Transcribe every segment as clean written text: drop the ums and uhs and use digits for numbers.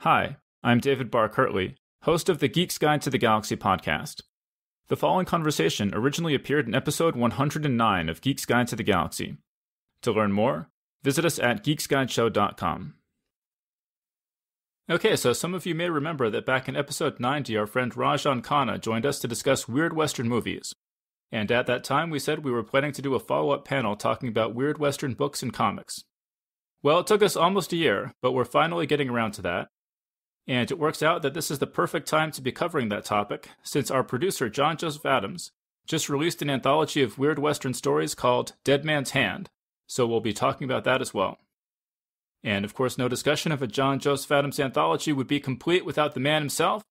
Hi, I'm David Barr Kirtley, host of the Geek's Guide to the Galaxy podcast. The following conversation originally appeared in episode 109 of Geek's Guide to the Galaxy. To learn more, visit us at geeksguideshow.com. Okay, so some of you may remember that back in episode 90, our friend Rajs joined us to discuss weird Western movies. And at that time, we said we were planning to do a follow-up panel talking about weird Western books and comics. Well, it took us almost a year, but we're finally getting around to that. And it works out that this is the perfect time to be covering that topic, since our producer, John Joseph Adams, just released an anthology of weird Western stories called Dead Man's Hand, so we'll be talking about that as well. And of course, no discussion of a John Joseph Adams anthology would be complete without the man himself,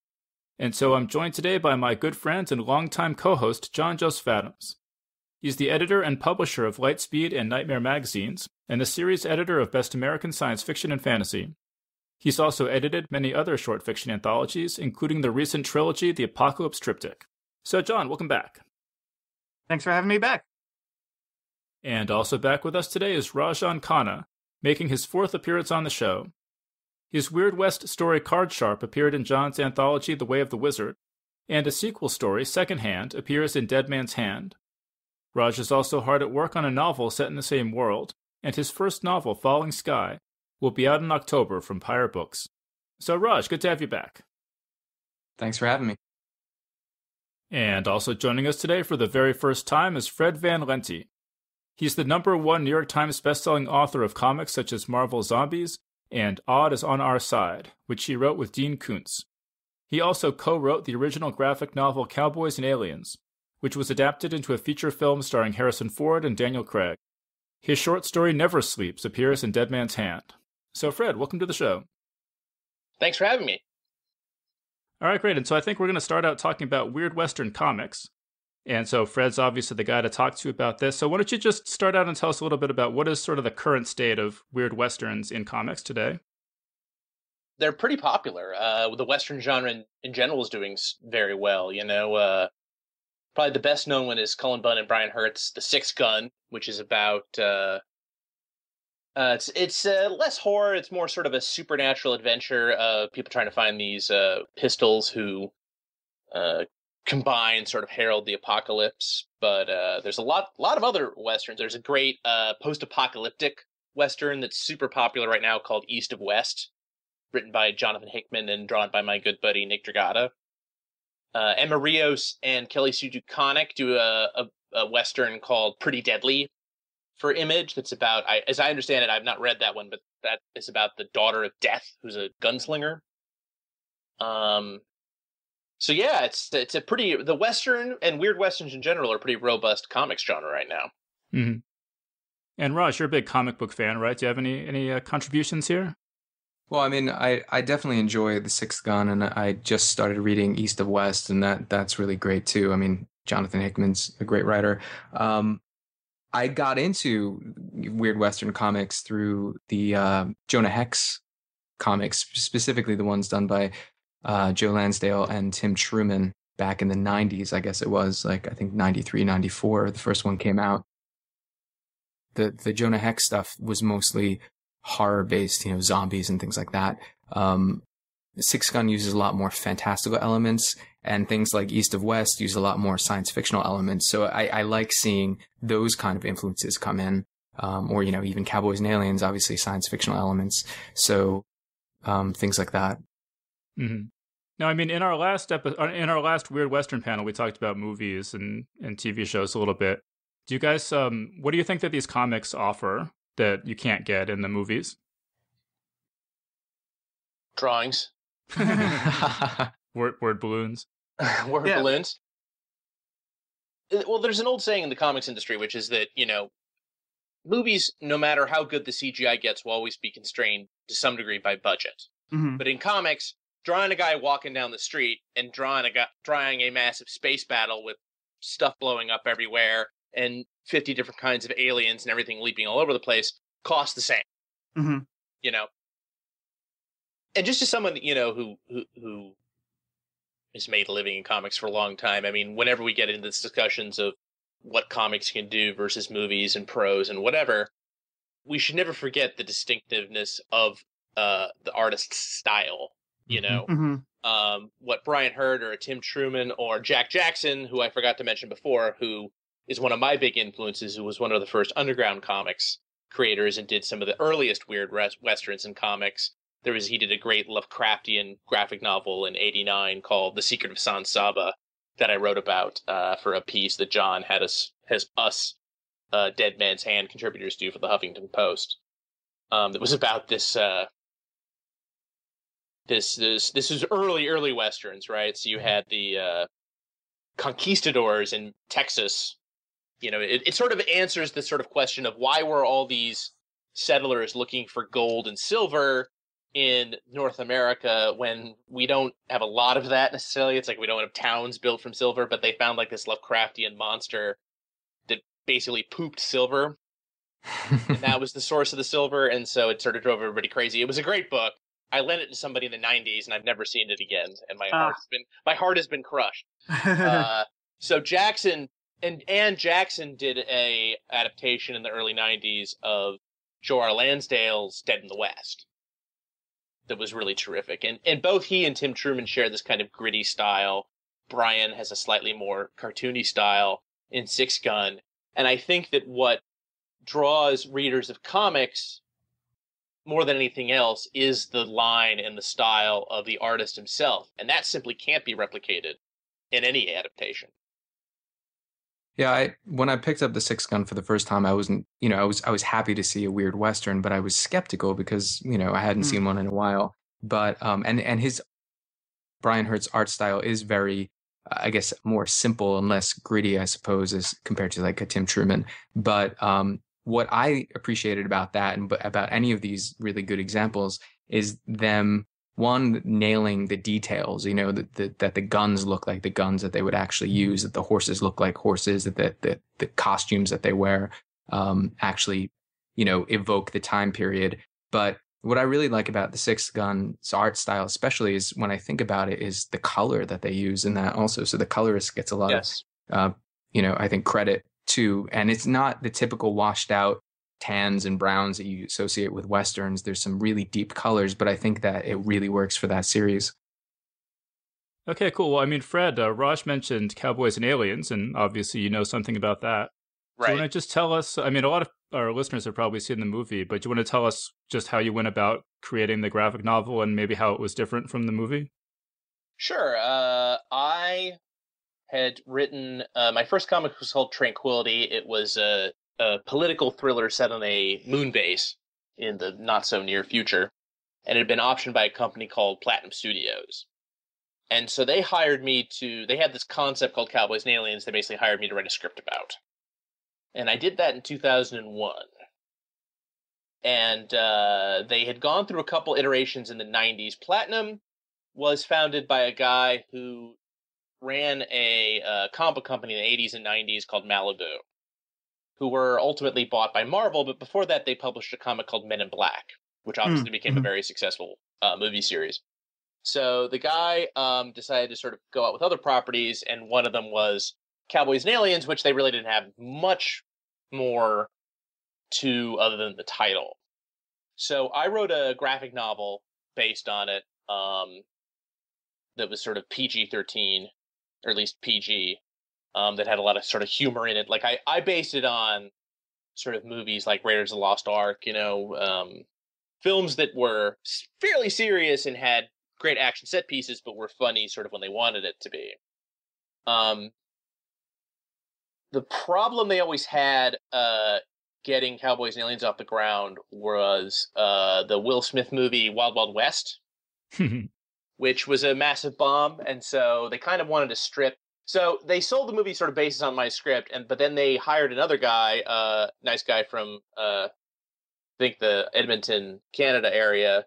and so I'm joined today by my good friend and longtime co-host, John Joseph Adams. He's the editor and publisher of Lightspeed and Nightmare magazines, and the series editor of Best American Science Fiction and Fantasy. He's also edited many other short fiction anthologies, including the recent trilogy, The Apocalypse Triptych. So, John, welcome back. Thanks for having me back. And also back with us today is Rajan Khanna, making his fourth appearance on the show. His Weird West story Card Sharp appeared in John's anthology The Way of the Wizard, and a sequel story, Secondhand, appears in Dead Man's Hand. Raj is also hard at work on a novel set in the same world, and his first novel, Falling Sky, will be out in October from Pyre Books. So Raj, good to have you back. Thanks for having me. And also joining us today for the very first time is Fred Van Lente. He's the #1 New York Times bestselling author of comics such as Marvel Zombies and Odd is on Our Side, which he wrote with Dean Koontz. He also co-wrote the original graphic novel Cowboys and Aliens, which was adapted into a feature film starring Harrison Ford and Daniel Craig. His short story Never Sleeps appears in Dead Man's Hand. So Fred, welcome to the show. Thanks for having me. All right, great. And so I think we're going to start out talking about weird Western comics. And so Fred's obviously the guy to talk to about this. So why don't you just start out and tell us a little bit about what is sort of the current state of weird Westerns in comics today? They're pretty popular. The Western genre in general is doing very well. Probably the best known one is Cullen Bunn and Brian Hurt's The Sixth Gun, which is about it's less horror. It's more sort of a supernatural adventure of people trying to find these pistols who combine, sort of herald the apocalypse. But there's a lot of other Westerns. There's a great post-apocalyptic Western that's super popular right now called East of West, written by Jonathan Hickman and drawn by my good buddy Nick Dragata. Emma Rios and Kelly Sue DeConnick do a Western called Pretty Deadly for Image. That's about, as I understand it, I've not read that one, but that is about the daughter of Death, who's a gunslinger. So yeah, it's a pretty, the Western and weird Westerns in general are pretty robust comics genre right now. Mm-hmm. And Raj, you're a big comic book fan, right? Do you have any contributions here? Well, I mean, I definitely enjoy The Sixth Gun, and I just started reading East of West, and that's really great too. I mean, Jonathan Hickman's a great writer. I got into weird Western comics through the Jonah Hex comics, specifically the ones done by Joe Lansdale and Tim Truman back in the 90s, I guess it was, I think 93, 94, the first one came out. The Jonah Hex stuff was mostly horror-based, zombies and things like that. Sixth Gun uses a lot more fantastical elements, and things like East of West use a lot more science fictional elements. So I like seeing those kind of influences come in, or even Cowboys and Aliens, obviously science fictional elements. So things like that. Mm-hmm. Now, I mean, in our last Weird Western panel, we talked about movies and TV shows a little bit. Do you guys, what do you think that these comics offer that you can't get in the movies? Drawings. Word balloons. Balloons. Well, there's an old saying in the comics industry, which is that, movies, no matter how good the CGI gets, will always be constrained to some degree by budget. Mm-hmm. But in comics, drawing a guy walking down the street and drawing a massive space battle with stuff blowing up everywhere and 50 different kinds of aliens and everything leaping all over the place costs the same. Mm-hmm. And just as someone, who has made a living in comics for a long time, I mean, whenever we get into these discussions of what comics can do versus movies and prose and whatever, we should never forget the distinctiveness of the artist's style. You know, what Brian Hurd or Tim Truman or Jack Jackson, who I forgot to mention before, who is one of my big influences, who was one of the first underground comics creators and did some of the earliest weird westerns and comics. He did a great Lovecraftian graphic novel in '89 called The Secret of San Saba that I wrote about for a piece that John has us Dead Man's Hand contributors do for the Huffington Post. That was about this is early westerns, right? So you had the conquistadors in Texas. You know, it sort of answers the sort of question of why were all these settlers looking for gold and silver in North America when we don't have a lot of that necessarily. It's like we don't have towns built from silver, but they found like this Lovecraftian monster that basically pooped silver. And that was the source of the silver, and so it sort of drove everybody crazy. It was a great book. I lent it to somebody in the '90s, and I've never seen it again. And my heart has been crushed. So Jackson and Jackson did a adaptation in the early '90s of Joe R. Lansdale's Dead in the West. That was really terrific, and both he and Tim Truman share this kind of gritty style. Brian has a slightly more cartoony style in Six Gun, and I think that what draws readers of comics more than anything else is the line and the style of the artist himself, and that simply can't be replicated in any adaptation. Yeah, when I picked up the Six Gun for the first time, I wasn't, I was happy to see a weird Western, but I was skeptical because, I hadn't seen one in a while. But and his Brian Hurd's art style is very, I guess, more simple and less gritty, I suppose, as compared to like a Tim Truman. But what I appreciated about that and about any of these really good examples is them, one, nailing the details, that the guns look like the guns that they would actually use, that the horses look like horses, that the costumes that they wear actually, evoke the time period. But what I really like about the Six Gun's art style, especially, is when I think about it, is the color that they use in that also. So the colorist gets a lot of, I think, credit too. And it's not the typical washed out tans and browns that you associate with Westerns. There's some really deep colors, but I think that it really works for that series. Okay, cool. Well, I mean, Fred, Raj mentioned Cowboys and Aliens, and obviously you know something about that. Right. So you want to just tell us, I mean, a lot of our listeners have probably seen the movie, but do you want to tell us just how you went about creating the graphic novel and maybe how it was different from the movie? Sure. I had written, my first comic was called Tranquility. It was a political thriller set on a moon base in the not so near future, and it had been optioned by a company called Platinum Studios. And so they hired me they had this concept called Cowboys and Aliens. They basically hired me to write a script about. And I did that in 2001. And they had gone through a couple iterations in the 90s. Platinum was founded by a guy who ran a comic book company in the 80s and 90s called Malibu, who were ultimately bought by Marvel, but before that they published a comic called Men in Black, which obviously became a very successful movie series. So the guy decided to sort of go out with other properties, and one of them was Cowboys and Aliens, which they really didn't have much more to other than the title. So I wrote a graphic novel based on it that was sort of PG-13, or at least PG, that had a lot of sort of humor in it. Like I based it on sort of movies like Raiders of the Lost Ark, films that were fairly serious and had great action set pieces, but were funny sort of when they wanted it to be. The problem they always had getting Cowboys and Aliens off the ground was the Will Smith movie Wild Wild West, which was a massive bomb, and so they kind of wanted to strip. So they sold the movie sort of based on my script, but then they hired another guy, nice guy from I think the Edmonton, Canada area,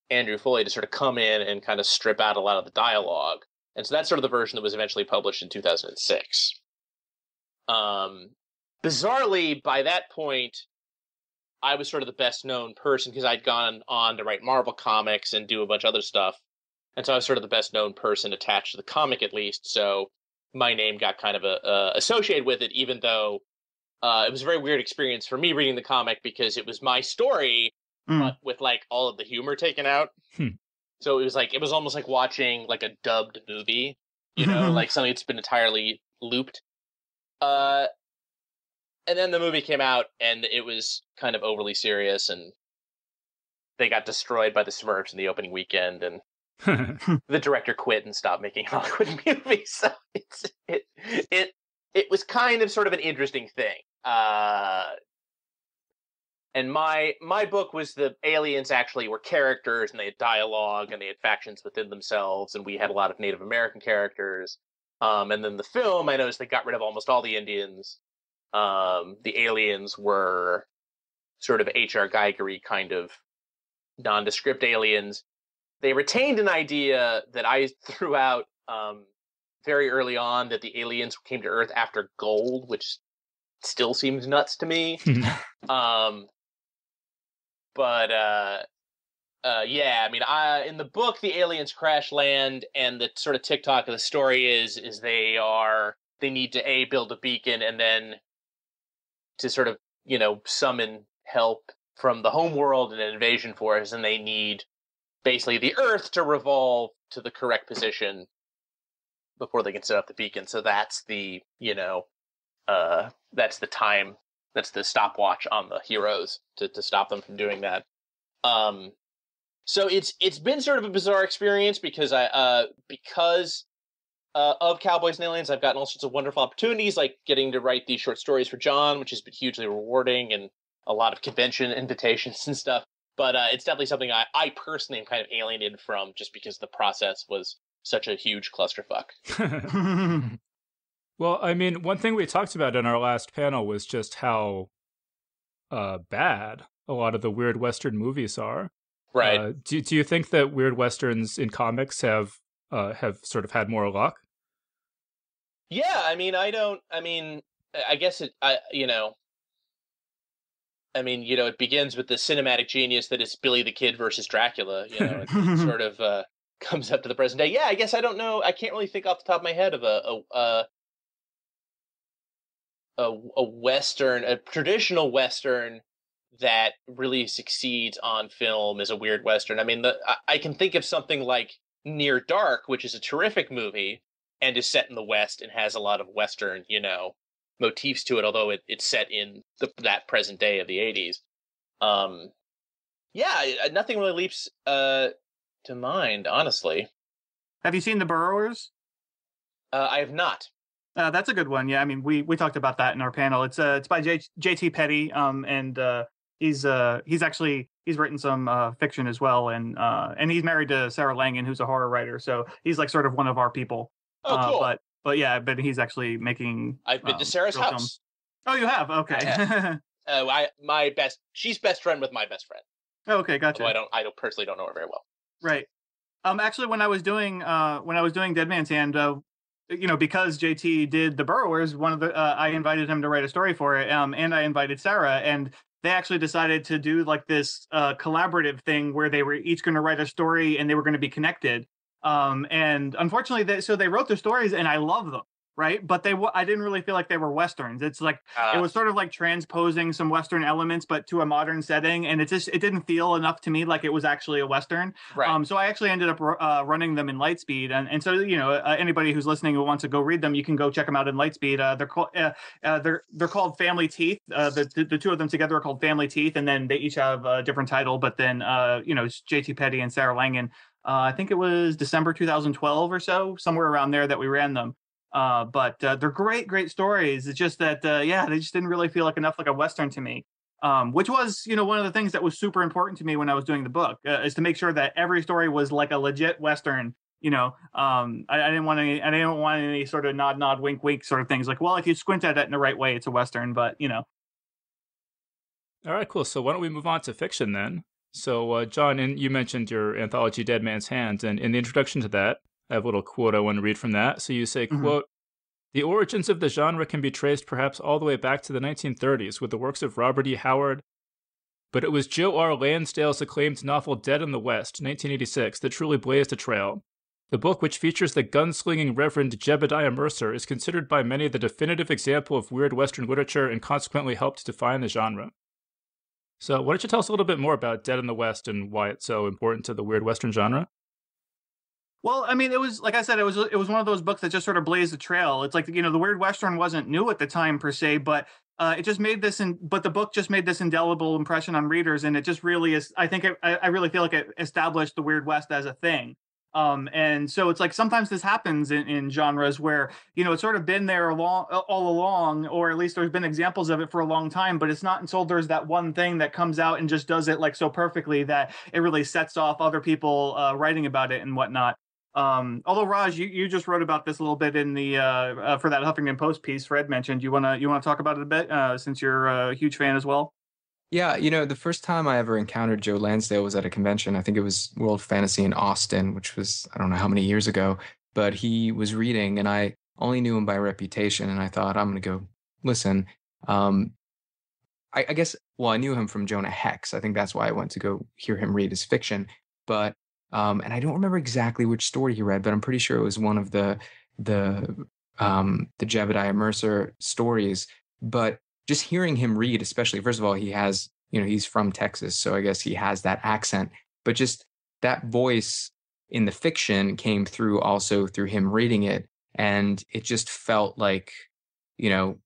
Andrew Foley, to sort of come in and kind of strip out a lot of the dialogue. And so that's sort of the version that was eventually published in 2006. Bizarrely, by that point, I was sort of the best known person because I'd gone on to write Marvel comics and do a bunch of other stuff. And so I was sort of the best known person attached to the comic, at least. So my name got kind of associated with it, even though it was a very weird experience for me reading the comic because it was my story, but with like all of the humor taken out. So it was almost like watching like a dubbed movie, you know, like something that's been entirely looped. And then the movie came out, and it was kind of overly serious, and they got destroyed by the Smurfs in the opening weekend, and the director quit and stopped making Hollywood movies. So it was kind of sort of an interesting thing. And my book was the aliens actually were characters, and they had dialogue, and they had factions within themselves, and we had a lot of Native American characters. And then the film, I noticed they got rid of almost all the Indians. The aliens were sort of H.R. Geiger-y kind of nondescript aliens. They retained an idea that I threw out very early on, that the aliens came to Earth after gold, which still seems nuts to me. Yeah, I mean, in the book, the aliens crash land, and the sort of TikTok of the story is they need to build a beacon, and then to sort of, you know, summon help from the home world and an invasion force, and they need basically the Earth to revolve to the correct position before they can set up the beacon. So that's the, you know, that's the time, that's the stopwatch on the heroes to stop them from doing that. So it's been sort of a bizarre experience because of Cowboys and Aliens, I've gotten all sorts of wonderful opportunities, like getting to write these short stories for John, which has been hugely rewarding, and a lot of convention invitations and stuff. But it's definitely something I personally am kind of alienated from, just because the process was such a huge clusterfuck. Well, I mean, one thing we talked about in our last panel was just how bad a lot of the Weird Western movies are. Right. Do you think that Weird Westerns in comics have sort of had more luck? Yeah, I mean, I guess it begins with the cinematic genius that is Billy the Kid versus Dracula. You know, it sort of comes up to the present day. Yeah, I guess I don't know. I can't really think off the top of my head of a Western, a traditional Western that really succeeds on film as a Weird Western. I mean, I can think of something like Near Dark, which is a terrific movie and is set in the West and has a lot of Western, you know, motifs to it, although it's set in that present day of the 80s. Nothing really leaps to mind, honestly. Have you seen The Burrowers? I have not. That's a good one. Yeah, I mean, we talked about that in our panel. It's by J.T. Petty, and he's written some fiction as well, and he's married to Sarah Langan, who's a horror writer. So he's like sort of one of our people. Oh, cool. But he's actually making. I've been to Sarah's house. Films. Oh, you have? Okay. She's best friend with my best friend. Okay, gotcha. So I don't personally know her very well. Right. Actually, when I was doing Dead Man's Hand, you know, because JT did The Burrowers, I invited him to write a story for it, and I invited Sarah, and they actually decided to do like this collaborative thing where they were each going to write a story and they were going to be connected. And unfortunately, they wrote the stories, and I love them, right? But I didn't really feel like they were Westerns. It's like it was sort of like transposing some Western elements, but to a modern setting, and it didn't feel enough to me like it was actually a Western. Right. So I actually ended up running them in Lightspeed, and so, you know, anybody who's listening who wants to go read them, you can go check them out in Lightspeed. They're called Family Teeth. The two of them together are called Family Teeth, and then they each have a different title. But then you know, it's J.T. Petty and Sarah Langan. I think it was December 2012 or so, somewhere around there, that we ran them. But they're great stories. It's just that, they just didn't really feel like enough like a Western to me. Which was, you know, one of the things that was super important to me when I was doing the book, is to make sure that every story was like a legit Western. You know, I didn't want any sort of nod, wink sort of things. Like, well, if you squint at it in the right way, it's a Western. But, you know. All right, cool. So why don't we move on to fiction then? So, John, and you mentioned your anthology Dead Man's Hand, and in the introduction to that, I have a little quote I want to read from that. So you say, quote, "The origins of the genre can be traced perhaps all the way back to the 1930s with the works of Robert E. Howard, but it was Joe R. Lansdale's acclaimed novel Dead in the West, 1986, that truly blazed a trail. The book, which features the gunslinging Reverend Jebediah Mercer, is considered by many the definitive example of weird Western literature and consequently helped define the genre." So why don't you tell us a little bit more about Dead in the West and why it's so important to the weird Western genre? Well, I mean, it was like I said, it was one of those books that just sort of blazed the trail. It's like, the Weird Western wasn't new at the time per se, but it just made but the book just made this indelible impression on readers, and it just really is. I think I really feel like it established the Weird West as a thing. And so it's like sometimes this happens in genres where it's sort of been there all along, or at least there's been examples of it for a long time, but it's not until there's that one thing that comes out and just does it like so perfectly that it really sets off other people writing about it and whatnot. Although Raj, you just wrote about this a little bit in the for that Huffington Post piece Fred mentioned. You wanna talk about it a bit since you're a huge fan as well? Yeah, the first time I ever encountered Joe Lansdale was at a convention. I think it was World Fantasy in Austin, which was, I don't know how many years ago, but he was reading and I only knew him by reputation and I thought I'm going to go listen. Um, I guess, well, I knew him from Jonah Hex. I think that's why I went to go hear him read his fiction. But, and I don't remember exactly which story he read, but I'm pretty sure it was one of the, the Jebediah Mercer stories. But just hearing him read, especially, first of all, he has, he's from Texas, so I guess he has that accent, but just that voice in the fiction came through also through him reading it. And it just felt like, you know,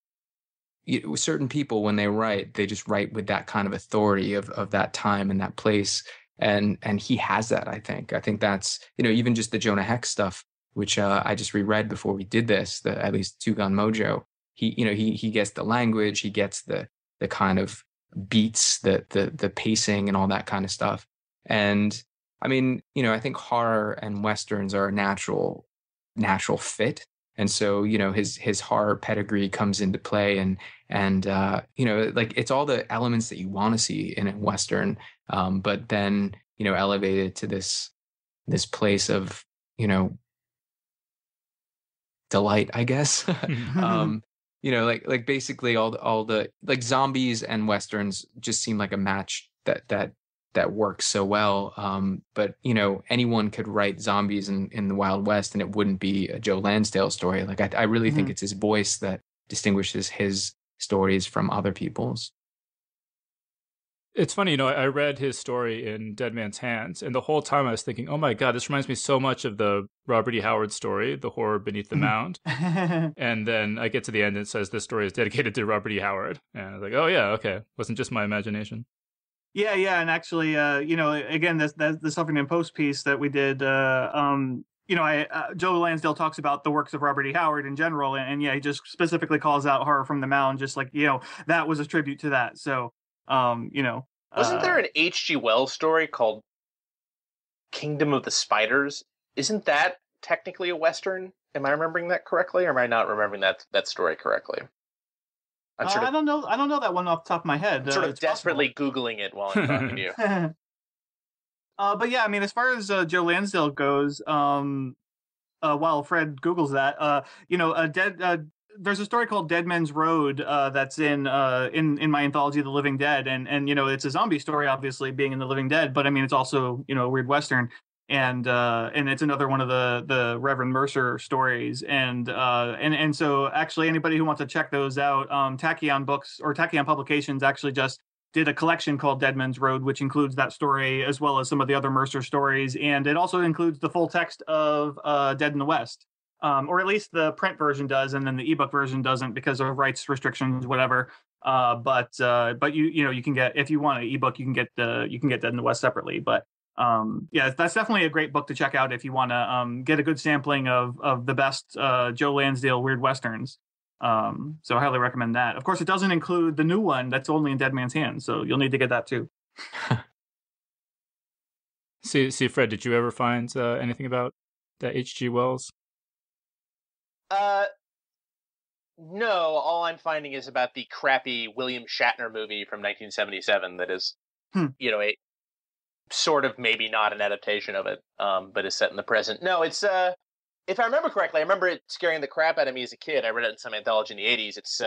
certain people, when they write, they just write with that kind of authority of that time and that place. And he has that, I think that's, even just the Jonah Hex stuff, which I just reread before we did this, at least Two Gun Mojo. He gets the language, he gets the kind of beats, the pacing and all that kind of stuff. And I mean, I think horror and westerns are a natural fit. And so, his horror pedigree comes into play, and like it's all the elements that you want to see in a western, but then elevated to this place of delight, I guess. Like basically all the like zombies and westerns just seem like a match that works so well. But anyone could write zombies in the Wild West and it wouldn't be a Joe Lansdale story. Like I really think it's his voice that distinguishes his stories from other people's. It's funny, I read his story in Dead Man's Hands, and the whole time I was thinking, oh my God, this reminds me so much of the Robert E. Howard story, The Horror Beneath the Mound. And then I get to the end and it says this story is dedicated to Robert E. Howard. And I was like, oh yeah, okay. Wasn't just my imagination. Yeah, and actually, again, this Huffington Post piece that we did, Joe Lansdale talks about the works of Robert E. Howard in general, and yeah, he just specifically calls out Horror from the Mound, just like that was a tribute to that. So, wasn't there an H.G. Wells story called Kingdom of the Spiders? Isn't that technically a western? Am I remembering that correctly, or am I not remembering that story correctly? I don't know that one off the top of my head. I'm sort of desperately Googling it while I'm talking to you. But yeah, I mean, as far as Joe Lansdale goes, while Fred Googles that, there's a story called Dead Men's Road that's in my anthology, The Living Dead, and it's a zombie story, obviously being in The Living Dead, but I mean, it's also a weird western, and it's another one of the Reverend Mercer stories, and so actually anybody who wants to check those out, Tachyon Books or Tachyon Publications actually just did a collection called Dead Men's Road, which includes that story as well as some of the other Mercer stories, and it also includes the full text of Dead in the West. Or at least the print version does, and then the ebook version doesn't because of rights restrictions, whatever. But you can get, if you want an ebook, you can get Dead in the West separately. But yeah, that's definitely a great book to check out if you want to get a good sampling of the best Joe Lansdale weird westerns. So I highly recommend that. Of course, it doesn't include the new one that's only in Dead Man's Hands, so you'll need to get that too. See, Fred, did you ever find anything about that H.G. Wells? No, all I'm finding is about the crappy William Shatner movie from 1977 that is, a sort of maybe not an adaptation of it, but is set in the present. No, it's, if I remember correctly, I remember it scaring the crap out of me as a kid. I read it in some anthology in the 80s. It's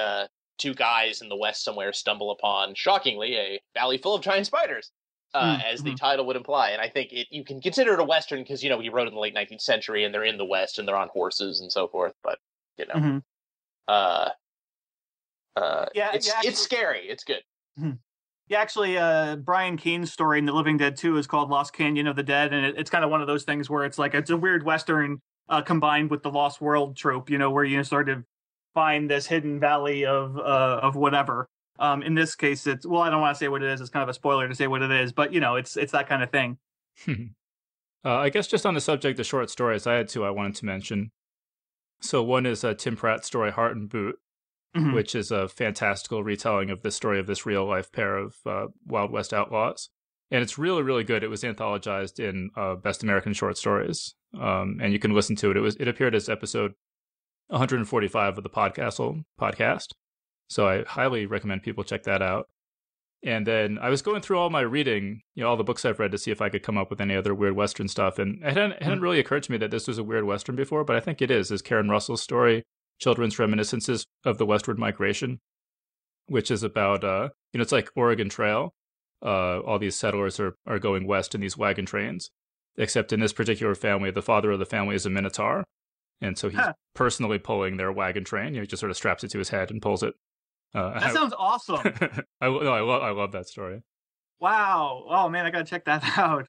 two guys in the West somewhere stumble upon, shockingly, a valley full of giant spiders, as the title would imply. And I think you can consider it a Western because, he wrote in the late 19th century and they're in the West and they're on horses and so forth. But, Yeah, it's scary. It's good. Yeah, actually, Brian Keene's story in The Living Dead 2 is called Lost Canyon of the Dead, and it's kind of one of those things where it's like it's a weird Western combined with the Lost World trope, where you sort of find this hidden valley of whatever. In this case, it's I don't want to say what it is. It's kind of a spoiler to say what it is, but it's that kind of thing. I guess just on the subject of short stories, I had two I wanted to mention. So one is Tim Pratt's story Heart and Boot, which is a fantastical retelling of the story of this real-life pair of Wild West outlaws. And it's really, really good. It was anthologized in Best American Short Stories, and you can listen to it. It appeared as episode 145 of the podcast. So I highly recommend people check that out. And then I was going through all my reading, all the books I've read to see if I could come up with any other weird Western stuff. And it hadn't really occurred to me that this was a weird Western before, but I think it is Karen Russell's story, Children's Reminiscences of the Westward Migration, which is about, it's like Oregon Trail. All these settlers are going west in these wagon trains, except in this particular family, the father of the family is a Minotaur. And so he's personally pulling their wagon train. He just sort of straps it to his head and pulls it. That sounds awesome. I love that story. Wow. Oh, man, I got to check that out.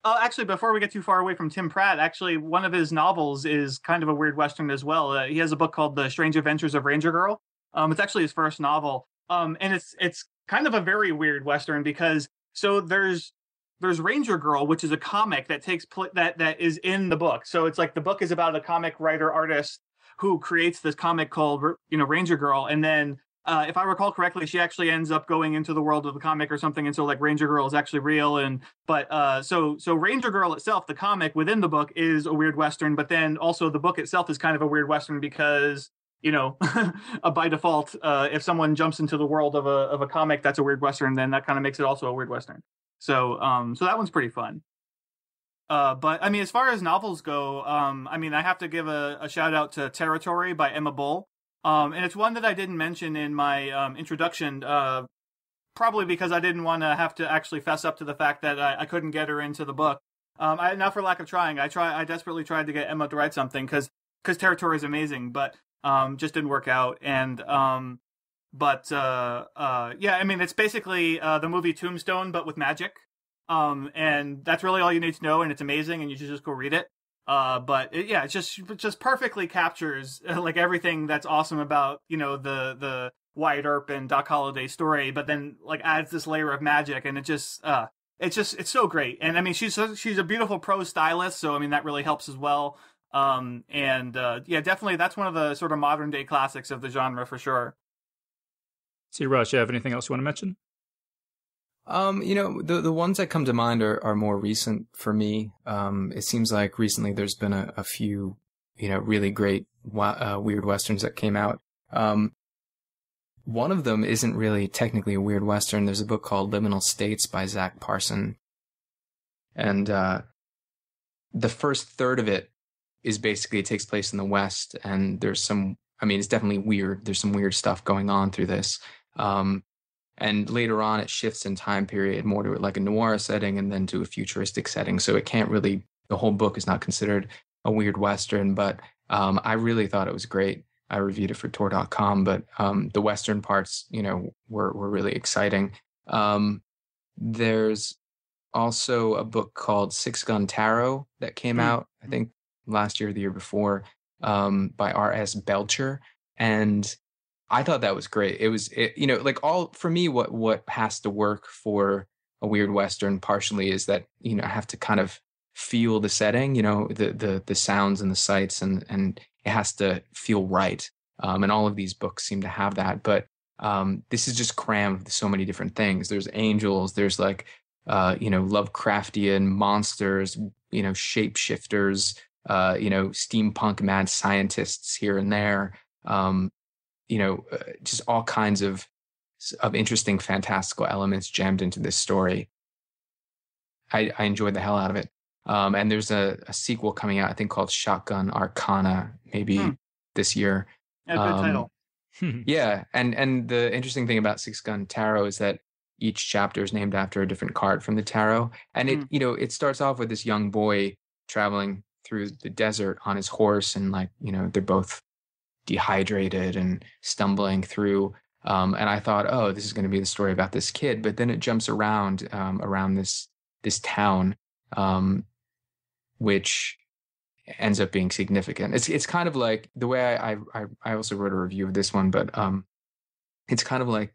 Actually, before we get too far away from Tim Pratt, actually, one of his novels is kind of a weird Western as well. He has a book called The Strange Adventures of Ranger Girl. It's actually his first novel. And it's kind of a very weird Western because there's Ranger Girl, which is a comic that that is in the book. So it's like the book is about a comic writer artist who creates this comic called Ranger Girl, and then if I recall correctly, she actually ends up going into the world of the comic or something, and so like Ranger Girl is actually real, so Ranger Girl itself, the comic within the book, is a weird Western, but then also the book itself is kind of a weird Western because by default, if someone jumps into the world of a comic that's a weird Western, then that kind of makes it also a weird Western. So that one's pretty fun. But I mean, as far as novels go, I have to give a shout out to Territory by Emma Bull. And it's one that I didn't mention in my introduction, probably because I didn't want to have to actually fess up to the fact that I couldn't get her into the book. Not for lack of trying. I desperately tried to get Emma to write something because Territory is amazing, but just didn't work out. And it's basically the movie Tombstone, but with magic. And that's really all you need to know, and it's amazing, and you should just go read it. It just perfectly captures like everything that's awesome about the Wyatt Earp and Doc Holliday story, but then like adds this layer of magic, and it's so great. And I mean, she's a beautiful prose stylist, so I mean that really helps as well. Definitely that's one of the sort of modern day classics of the genre for sure. See, Raj, you have anything else you want to mention? The ones that come to mind are more recent for me. It seems like recently there's been a few, really great weird Westerns that came out. One of them isn't really technically a weird Western. There's a book called Liminal States by Zach Parson. And the first third of it is basically, it takes place in the West, and there's it's definitely weird. There's some weird stuff going on through this. And later on, it shifts in time period more to like a noir setting and then to a futuristic setting. So the whole book is not considered a weird Western, but I really thought it was great. I reviewed it for Tor.com, but the Western parts, were really exciting. There's also a book called Six Gun Tarot that came out, I think last year or the year before, by R.S. Belcher. And I thought that was great. For me, what has to work for a weird Western partially is that, I have to kind of feel the setting, the sounds and the sights, and it has to feel right. And all of these books seem to have that. But this is just crammed with so many different things. There's angels, there's like, Lovecraftian monsters, shapeshifters, steampunk mad scientists here and there. Just all kinds of interesting, fantastical elements jammed into this story. I enjoyed the hell out of it. And there's a sequel coming out, I think, called Shotgun Arcana, maybe this year. Yeah, good title. Yeah, and the interesting thing about Six Gun Tarot is that each chapter is named after a different card from the tarot. And it starts off with this young boy traveling through the desert on his horse, and they're both dehydrated and stumbling through And I thought, oh, this is going to be the story about this kid, but then it jumps around around this town, which ends up being significant. It's kind of like the way I also wrote a review of this one, but it's kind of like,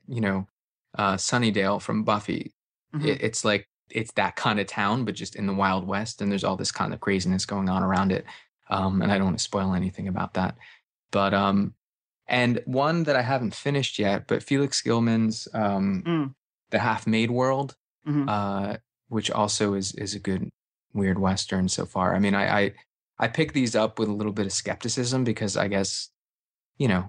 Sunnydale from Buffy. It's like it's that kind of town, but just in the Wild West, and there's all this kind of craziness going on around it. And I don't want to spoil anything about that. But and one that I haven't finished yet, but Felix Gilman's The Half-Made World, which also is a good weird Western so far. I mean, I pick these up with a little bit of skepticism because I guess,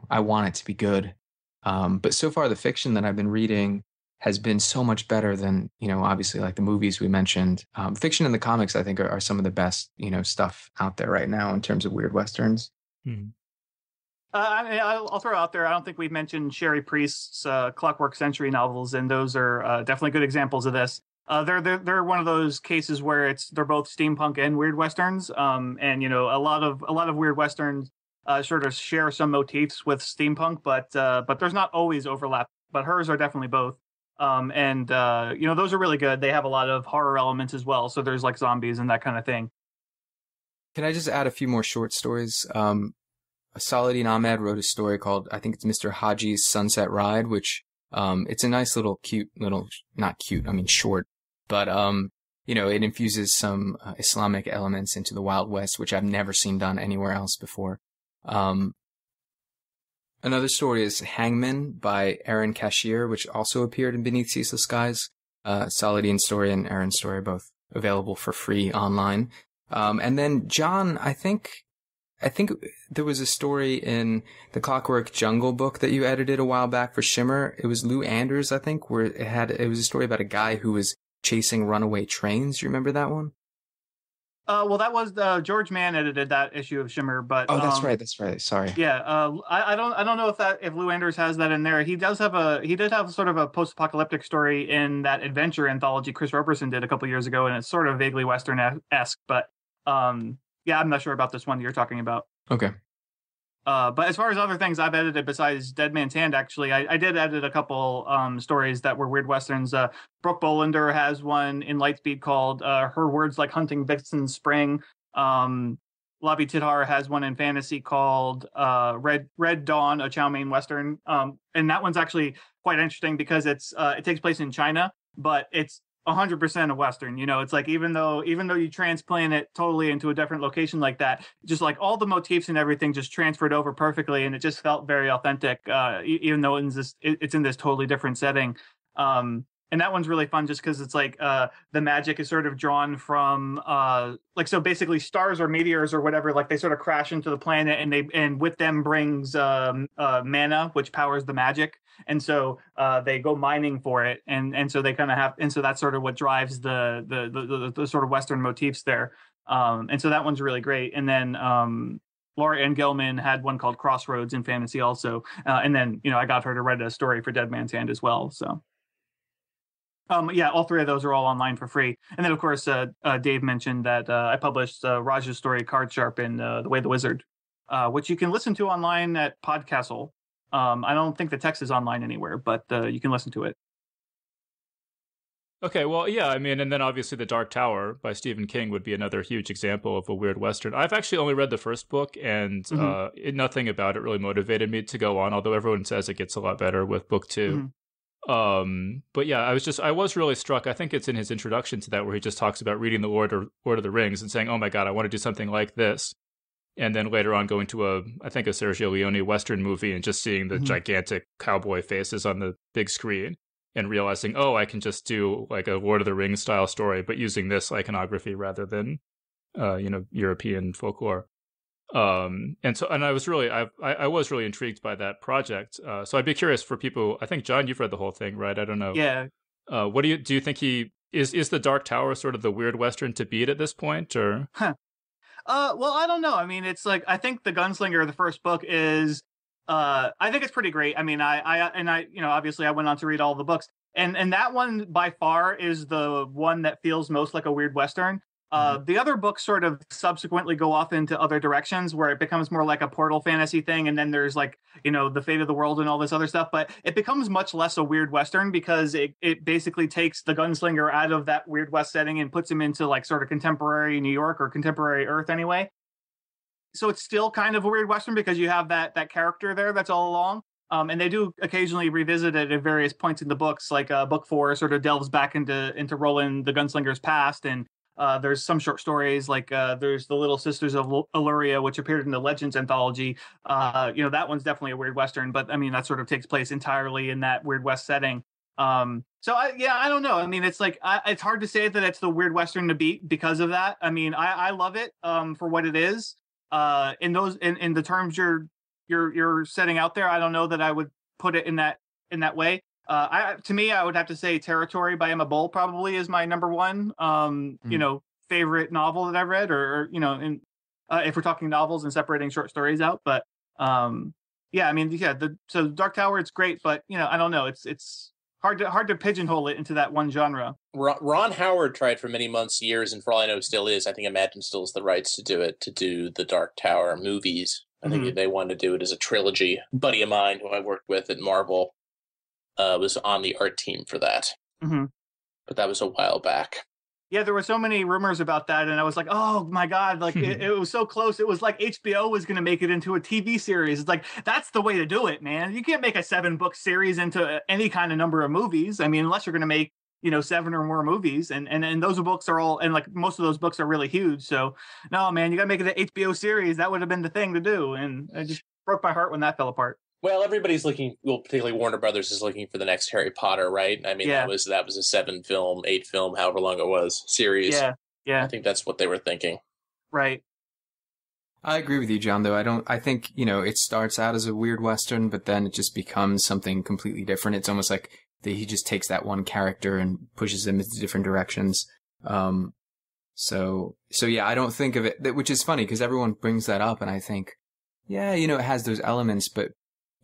I want it to be good. But so far the fiction that I've been reading has been so much better than, obviously like the movies we mentioned. Fiction and the comics, I think, are some of the best, stuff out there right now in terms of weird Westerns. I'll throw out there, I don't think we've mentioned Sherry Priest's Clockwork Century novels, and those are definitely good examples of this. They're one of those cases where they're both steampunk and weird Westerns. And, a lot of weird Westerns sort of share some motifs with steampunk, but there's not always overlap. But hers are definitely both. And those are really good. They have a lot of horror elements as well. So there's like zombies and that kind of thing. Can I just add a few more short stories? Saladin Ahmed wrote a story called, I think it's Mr. Haji's Sunset Ride, which it's a nice little not cute, I mean short, but it infuses some Islamic elements into the Wild West, which I've never seen done anywhere else before. Another story is Hangman by Aaron Cashier, which also appeared in Beneath Ceaseless Skies. Saladin's story and Aaron's story both available for free online. And then John, I think there was a story in the Clockwork Jungle book that you edited a while back for Shimmer. It was Lou Anders, I think, where it was a story about a guy who was chasing runaway trains. Do you remember that one? Well, that was George Mann edited that issue of Shimmer, but that's right. Sorry. Yeah, I don't know if Lou Anders has that in there. He did have sort of a post-apocalyptic story in that adventure anthology Chris Roberson did a couple years ago, and it's sort of vaguely Western-esque, but yeah, I'm not sure about this one you're talking about. Okay. But as far as other things I've edited besides Dead Man's Hand, actually, I did edit a couple stories that were weird Westerns. Brooke Bolander has one in Lightspeed called Her Words Like Hunting Vixen Spring. Lavi Tidhar has one in fantasy called Red Dawn, a Chow Mein Western. And that one's actually quite interesting because it takes place in China, but it's 100% a Western. It's like even though you transplant it totally into a different location like that, just like all the motifs and everything just transferred over perfectly, and it just felt very authentic, even though it's in this totally different setting. And that one's really fun just because it's like the magic is sort of drawn from so basically stars or meteors or whatever, like they sort of crash into the planet and with them brings mana, which powers the magic. And so they go mining for it. And so they kind of have, and so that's sort of what drives the sort of Western motifs there. And so that one's really great. And then Laura Ann Gilman had one called Crossroads in fantasy also. And then, I got her to write a story for Dead Man's Hand as well. So. Yeah, all three of those are all online for free. And then, of course, Dave mentioned that I published Raj's story, Card Sharp, in The Way of the Wizard, which you can listen to online at Podcastle. I don't think the text is online anywhere, but you can listen to it. Okay, well, yeah, I mean, and then obviously The Dark Tower by Stephen King would be another huge example of a weird Western. I've actually only read the first book, and nothing about it really motivated me to go on, although everyone says it gets a lot better with book 2. But yeah, I was really struck. I think it's in his introduction to that where he just talks about reading the Lord of the Rings and saying, oh my God, I want to do something like this. And then later on going to I think a Sergio Leone Western movie and just seeing the gigantic cowboy faces on the big screen and realizing, oh, I can just do like a Lord of the Rings style story, but using this iconography rather than, European folklore. And I was really intrigued by that project. So I'd be curious for people. I think John, you've read the whole thing, right? I don't know. Yeah. What do you think is the Dark Tower sort of the weird Western to beat at this point, or? Well, I don't know. I mean, it's like I think the Gunslinger, the first book, is. I think it's pretty great. I mean, I obviously I went on to read all the books, and that one by far is the one that feels most like a weird Western. The other books sort of subsequently go off into other directions where it becomes more like a portal fantasy thing. And then there's like, the fate of the world and all this other stuff. But it becomes much less a Weird Western because it basically takes the gunslinger out of that Weird West setting and puts him into like sort of contemporary New York or contemporary Earth anyway. So it's still kind of a Weird Western because you have that character there that's all along. And they do occasionally revisit it at various points in the books, like book 4 sort of delves back into Roland the Gunslinger's past. And there's some short stories like there's the Little Sisters of Illyria, which appeared in the Legends anthology. That one's definitely a Weird Western, but I mean, that sort of takes place entirely in that Weird West setting. I don't know. I mean, it's like, it's hard to say that it's the Weird Western to beat because of that. I mean, I love it for what it is. In the terms you're setting out there, I don't know that I would put it in that way. To me, I would have to say Territory by Emma Bull probably is my number one, favorite novel that I've read, or if we're talking novels and separating short stories out. But so Dark Tower, it's great, but I don't know, it's hard to pigeonhole it into that one genre. Ron Howard tried for many months, years, and for all I know still is. I think Imagine still has the rights to do the Dark Tower movies. I think they wanted to do it as a trilogy. A buddy of mine who I worked with at Marvel was on the art team for that. Mm-hmm. But that was a while back. Yeah, there were so many rumors about that, and I was like, oh my God, like it was so close. It was like HBO was going to make it into a TV series. It's like, that's the way to do it, man. You can't make a 7-book series into any kind of number of movies. I mean, unless you're going to make 7 or more movies, and those books are all, and like most of those books are really huge. So no, man, you got to make it an HBO series. That would have been the thing to do, and it just broke my heart when that fell apart. Well, everybody's looking. Well, particularly Warner Brothers is looking for the next Harry Potter, right? I mean, that was a 7-film, 8-film, however long it was, series. Yeah. I think that's what they were thinking. Right. I agree with you, John. Though I think it starts out as a Weird Western, but then it just becomes something completely different. It's almost like he just takes that one character and pushes them into different directions. So yeah, I don't think of it, which is funny because everyone brings that up, and I think, it has those elements, but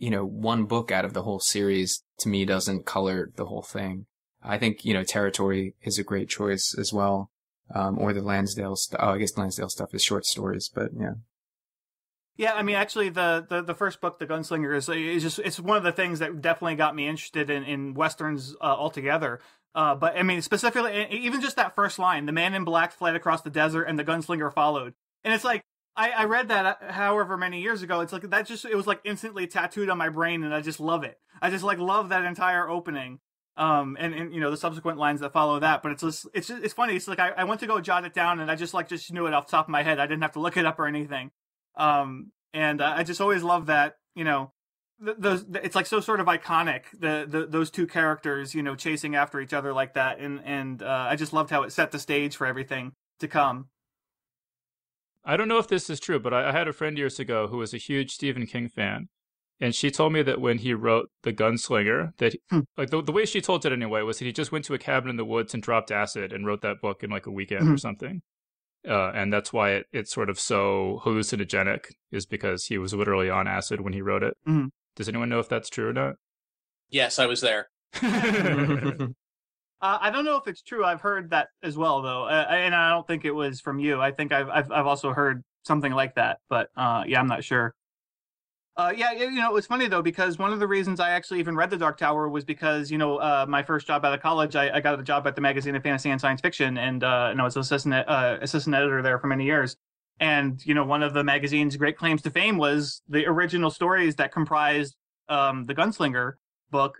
one book out of the whole series to me doesn't color the whole thing. I think, Territory is a great choice as well. Or the Lansdale stuff. Oh, I guess Lansdale stuff is short stories, but yeah. Yeah, I mean, actually, the first book, The Gunslinger, it's one of the things that definitely got me interested in Westerns altogether. But I mean, specifically, even just that first line, the man in black fled across the desert and the gunslinger followed. And it's like, I read that however many years ago. It's like it was like instantly tattooed on my brain, and I just love it. I just love that entire opening. And the subsequent lines that follow that. But it's funny. It's like I went to go jot it down, and I just knew it off the top of my head. I didn't have to look it up or anything. And I just always love that, it's like so sort of iconic, those two characters, chasing after each other like that. And I just loved how it set the stage for everything to come. I don't know if this is true, but I had a friend years ago who was a huge Stephen King fan. And she told me that when he wrote The Gunslinger, that like the way she told it anyway was that he just went to a cabin in the woods and dropped acid and wrote that book in like a weekend or something. And that's why it's sort of so hallucinogenic, is because he was literally on acid when he wrote it. Mm-hmm. Does anyone know if that's true or not? Yes, I was there. I don't know if it's true. I've heard that as well, though, and I don't think it was from you. I think I've also heard something like that, but I'm not sure. It was funny though, because one of the reasons I actually even read The Dark Tower was because my first job out of college, I got a job at the magazine of Fantasy and Science Fiction, and I was assistant editor there for many years. And one of the magazine's great claims to fame was the original stories that comprised the Gunslinger book.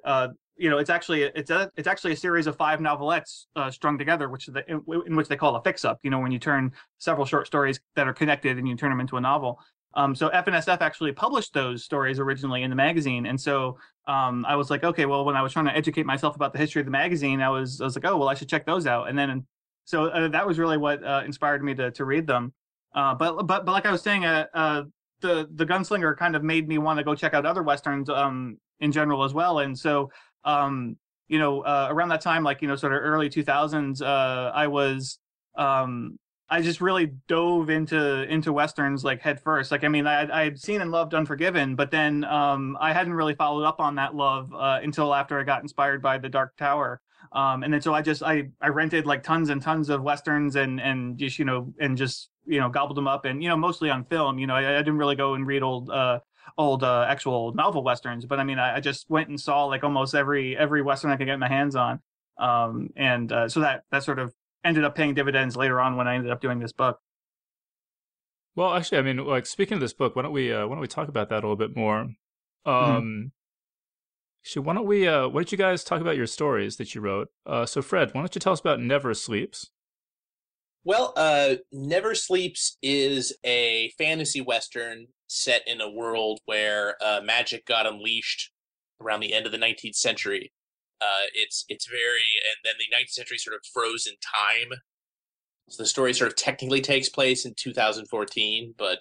It's actually a series of 5 novelettes strung together, in which they call a fix-up. When you turn several short stories that are connected and you turn them into a novel. So FNSF actually published those stories originally in the magazine, and so I was like, okay, well, when I was trying to educate myself about the history of the magazine, I was like, oh, well, I should check those out, and then so that was really what inspired me to read them. But like I was saying, the Gunslinger kind of made me want to go check out other westerns in general as well, and so around that time, like sort of early 2000s, I just really dove into westerns like head first. Like, I mean, I had seen and loved Unforgiven, but then I hadn't really followed up on that love until after I got inspired by The Dark Tower. And then so I rented like tons and tons of westerns and just gobbled them up, and mostly on film. I didn't really go and read old actual novel westerns, but I mean I just went and saw like almost every western I could get my hands on. So that sort of ended up paying dividends later on when I ended up doing this book. Well, actually, I mean, like speaking of this book, why don't we talk about that a little bit more? Actually, why don't you guys talk about your stories that you wrote? So Fred, why don't you tell us about Never Sleeps? Well, Never Sleeps is a fantasy western set in a world where magic got unleashed around the end of the 19th century. And then the 19th century sort of froze in time. So the story sort of technically takes place in 2014, but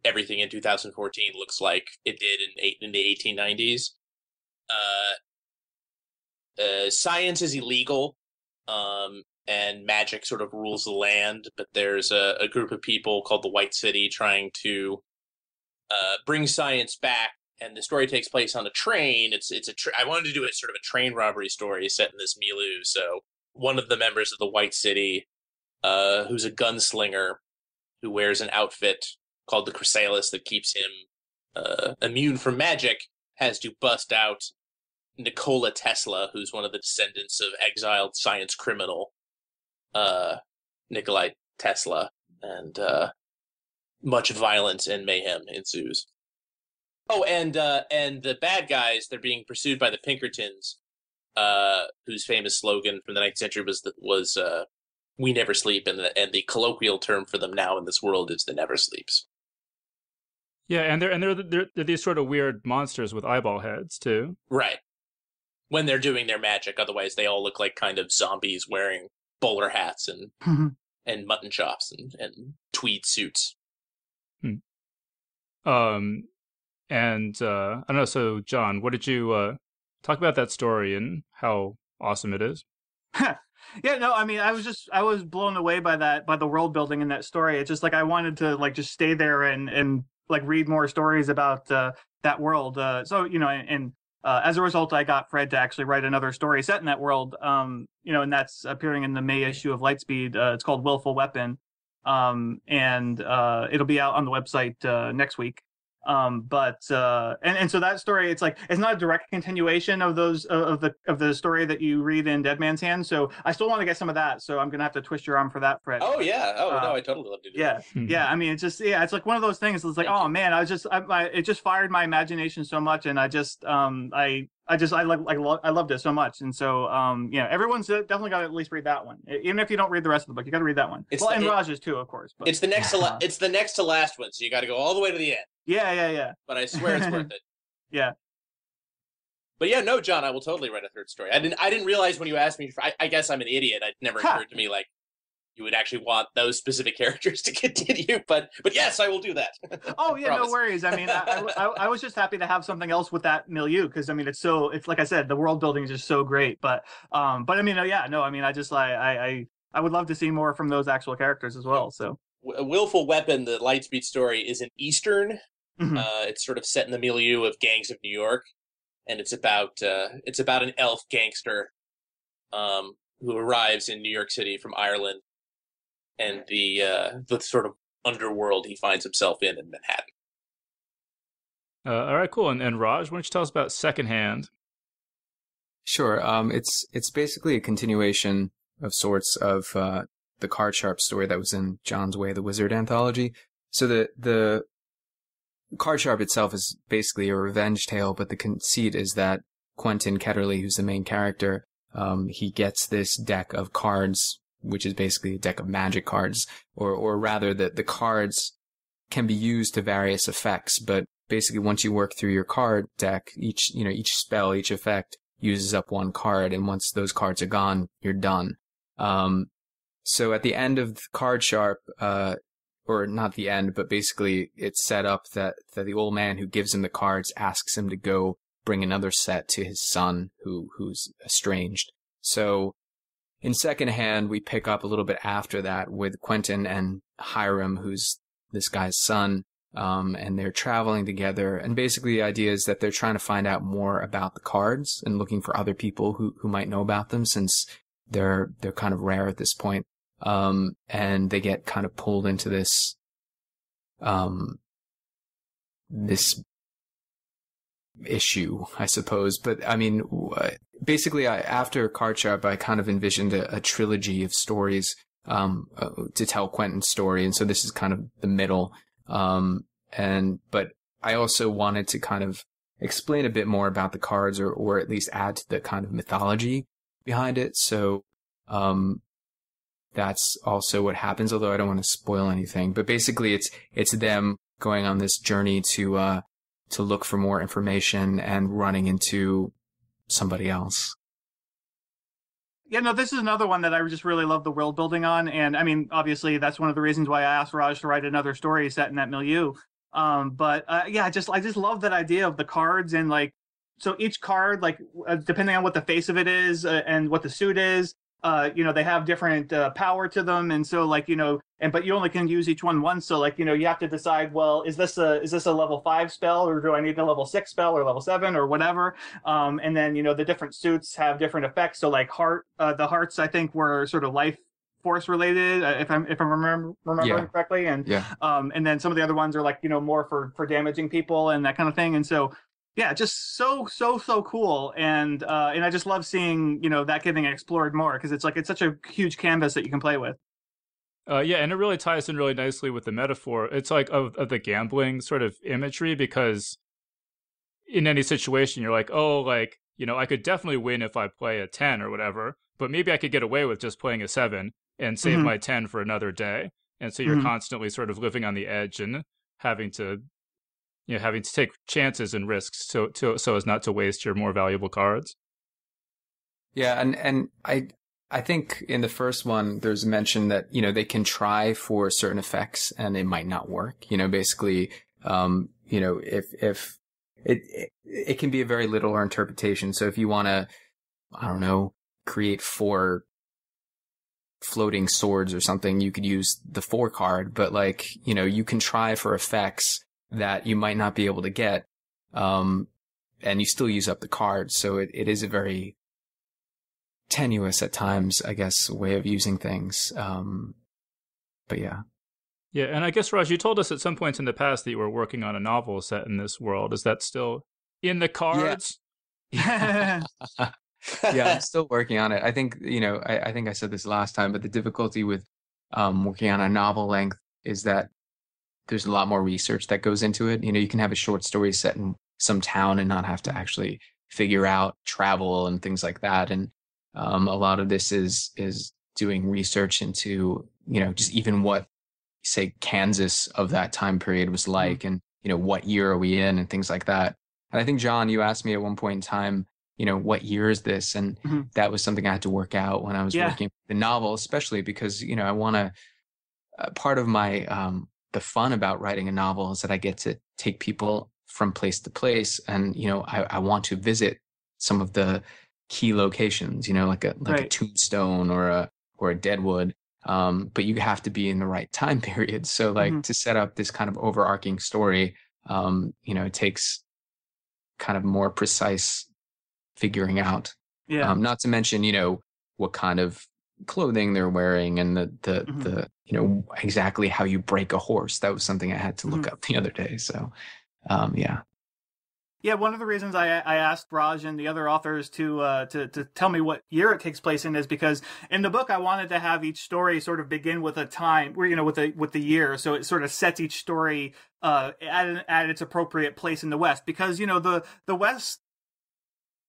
everything in 2014 looks like it did in the 1890s. Science is illegal, and magic sort of rules the land, but there's a group of people called the White City trying to bring science back, and the story takes place on a train. I wanted to do a sort of a train robbery story set in this milieu, so one of the members of the White City, who's a gunslinger, who wears an outfit called the Chrysalis that keeps him immune from magic, has to bust out Nikola Tesla, who's one of the descendants of exiled science criminal Nikolai Tesla, and much violence and mayhem ensues. Oh, and the bad guys, they're being pursued by the Pinkertons, whose famous slogan from the 19th century was "We never sleep," and the colloquial term for them now in this world is "the never sleeps." Yeah, and they're these sort of weird monsters with eyeball heads too. Right. When they're doing their magic, otherwise they all look like kind of zombies wearing bowler hats and mutton chops and tweed suits. And I don't know. So, John, what did you talk about that story and how awesome it is? Yeah, no, I mean, I was blown away by the world building in that story. It's just like I wanted to like just stay there and like read more stories about that world. So as a result, I got Fred to actually write another story set in that world. And that's appearing in the May issue of Lightspeed. It's called Willful Weapon, and it'll be out on the website next week. But so that story, it's not a direct continuation of those of the story that you read in Dead Man's Hand. So I still want to get some of that. So I'm gonna have to twist your arm for that, Fred. Oh yeah. No, I totally love to do that. Yeah. I mean, it's just it's like one of those things. It's like, oh man, it just fired my imagination so much, and I loved it so much, and so everyone's definitely got to at least read that one, even if you don't read the rest of the book. You got to read that one. And Rajs too, of course. But it's the next to last one, so you got to go all the way to the end. Yeah. But I swear it's worth it. Yeah. But yeah, no, John, I will totally write a third story. I didn't realize when you asked me. I guess I'm an idiot. It never occurred to me like you would actually want those specific characters to continue. But yes, I will do that. Oh yeah, no worries. I mean, I was just happy to have something else with that milieu, because I mean, it's like I said, the world building is just so great. But I mean, I would love to see more from those actual characters as well. So Willful Weapon, the Lightspeed story, is an Eastern. It's sort of set in the milieu of gangs of New York, and it's about an elf gangster who arrives in New York City from Ireland, and the sort of underworld he finds himself in Manhattan. All right, cool. And Raj, why don't you tell us about Secondhand? Sure. It's basically a continuation of sorts of the Card Sharp story that was in John's Way the Wizard anthology. So the Card Sharp itself is basically a revenge tale, but the conceit is that Quentin Ketterly, who's the main character, he gets this deck of cards, which is basically a deck of magic cards, or rather that the cards can be used to various effects, but basically once you work through your card deck, each spell, each effect uses up one card, and once those cards are gone, you're done. So at the end of Card Sharp, or not the end, but basically it's set up that the old man who gives him the cards asks him to go bring another set to his son who's estranged. So in Secondhand, we pick up a little bit after that with Quentin and Hiram, who's this guy's son. and they're traveling together. And basically the idea is that they're trying to find out more about the cards and looking for other people who might know about them, since they're kind of rare at this point. And they get kind of pulled into this issue, I suppose. But I mean, basically, after Card Sharp, I kind of envisioned a trilogy of stories to tell Quentin's story, and so this is kind of the middle. But I also wanted to kind of explain a bit more about the cards, or at least add to the kind of mythology behind it. So that's also what happens, although I don't want to spoil anything. But basically, it's them going on this journey to look for more information and running into somebody else. Yeah, no, this is another one that I just really love the world building on. And I mean, obviously, that's one of the reasons why I asked Raj to write another story set in that milieu. Yeah, I just love that idea of the cards, and like, so each card, like, depending on what the face of it is and what the suit is, they have different power to them. And so, like, but you only can use each one once. So, like, you have to decide, well, is this a level 5 spell, or do I need a level 6 spell, or level 7, or whatever? And then, the different suits have different effects. So, like, the hearts, I think, were sort of life force related, if I'm remembering correctly. And and then some of the other ones are like, more for damaging people and that kind of thing. And so, yeah, just so cool. And I just love seeing, that getting explored more, because it's such a huge canvas that you can play with. Yeah, and it really ties in really nicely with the metaphor. It's like of the gambling sort of imagery, because in any situation, you're like, oh, like, I could definitely win if I play a 10 or whatever, but maybe I could get away with just playing a 7 and save my 10 for another day. And so you're constantly sort of living on the edge and having to take chances and risks so as not to waste your more valuable cards. Yeah, and I think in the first one, there's mention that, they can try for certain effects and it might not work. Basically, if it can be a very literal interpretation. So if you want to, I don't know, create 4 floating swords or something, you could use the 4 card, but like, you can try for effects that you might not be able to get, and you still use up the card. So it is a very tenuous at times, I guess, way of using things. But yeah. Yeah, and I guess, Raj, you told us at some points in the past that you were working on a novel set in this world. Is that still in the cards? Yeah. Yeah, I'm still working on it. I think, I think I said this last time, but the difficulty with working on a novel length is that there's a lot more research that goes into it. You can have a short story set in some town and not have to actually figure out travel and things like that. And a lot of this is doing research into, just even what, say, Kansas of that time period was like, and, what year are we in and things like that. And I think, John, you asked me at one point in time, what year is this? And that was something I had to work out when I was working the novel, especially because, I want to, part of my, the fun about writing a novel is that I get to take people from place to place. And, I want to visit some of the key locations, like a tombstone or a deadwood. But you have to be in the right time period. So like to set up this kind of overarching story, it takes kind of more precise figuring out. Yeah. Not to mention, what kind of clothing they're wearing and the exactly how you break a horse. That was something I had to look up the other day. So, yeah. Yeah, one of the reasons I asked Raj and the other authors to tell me what year it takes place in is because in the book I wanted to have each story sort of begin with a time, where with the year, so it sort of sets each story at its appropriate place in the West, because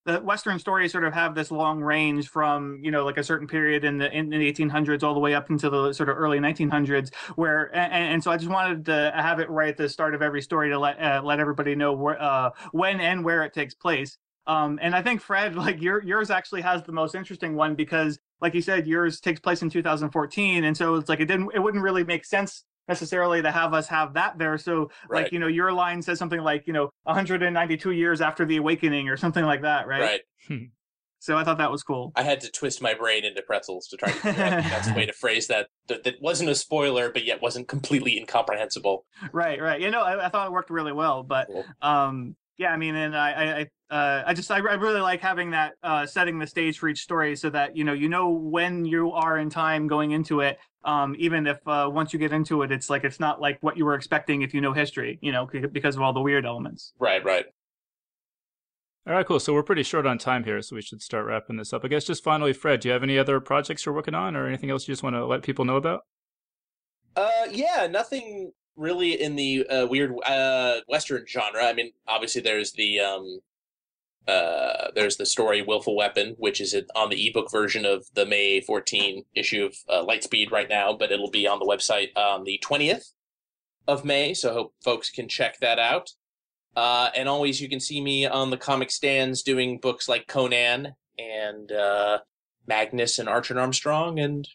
the Western stories sort of have this long range from, like a certain period in the 1800s all the way up into the sort of early 1900s, where, and so I just wanted to have it right at the start of every story to let everybody know when and where it takes place. And I think, Fred, like yours actually has the most interesting one, because like you said, yours takes place in 2014. And so it's like, it wouldn't really make sense necessarily to have us have that there. So like, your line says something like, 192 years after the awakening or something like that, right? Right. So I thought that was cool. I had to twist my brain into pretzels to try to figure out the best way to phrase that wasn't a spoiler, but yet wasn't completely incomprehensible. Right. I thought it worked really well, but Cool. yeah, I mean, and I really like having that setting the stage for each story, so that you know when you are in time going into it. Even if once you get into it, it's not like what you were expecting if you know history, because of all the weird elements. Right. All right, cool. So we're pretty short on time here, so we should start wrapping this up. I guess just finally, Fred, do you have any other projects you're working on or anything else you just want to let people know about? Yeah, nothing really in the weird Western genre. I mean, obviously there's the story Willful Weapon, which is on the ebook version of the May 14 issue of Lightspeed right now, but it'll be on the website on the 20th of May, so I hope folks can check that out. And always you can see me on the comic stands doing books like Conan and Magnus and Archer and Armstrong, and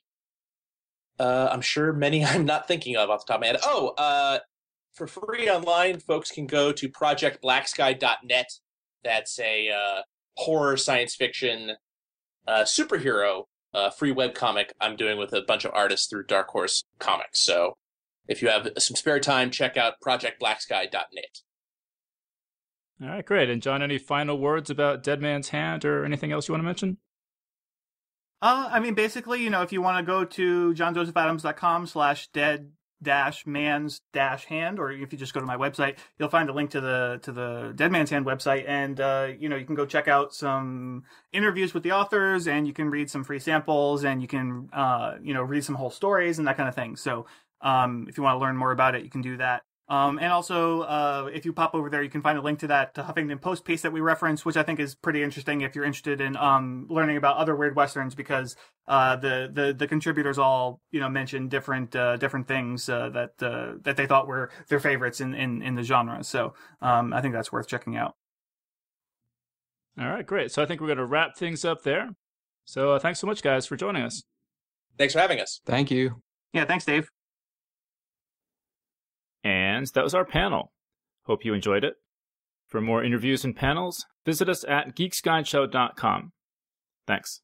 I'm sure many I'm not thinking of off the top of my head. For free online, folks can go to projectblacksky.net. That's a horror science fiction superhero free webcomic I'm doing with a bunch of artists through Dark Horse Comics. So if you have some spare time, check out projectblacksky.net. All right, great. And John, any final words about Dead Man's Hand or anything else you want to mention? I mean, basically, if you want to go to johnjosephadams.com/dead-man's-hand, or if you just go to my website, you'll find a link to the Dead Man's Hand website, and you can go check out some interviews with the authors, and you can read some free samples, and you can read some whole stories and that kind of thing. So if you want to learn more about it, you can do that. And also, if you pop over there, you can find a link to that Huffington Post piece that we referenced, which I think is pretty interesting if you're interested in learning about other weird westerns, because the contributors all mentioned different things that they thought were their favorites in the genre. So I think that's worth checking out. All right, great. So I think we're going to wrap things up there. So thanks so much, guys, for joining us. Thanks for having us. Thank you. Yeah, thanks, Dave. And that was our panel. Hope you enjoyed it. For more interviews and panels, visit us at geeksguideshow.com. Thanks.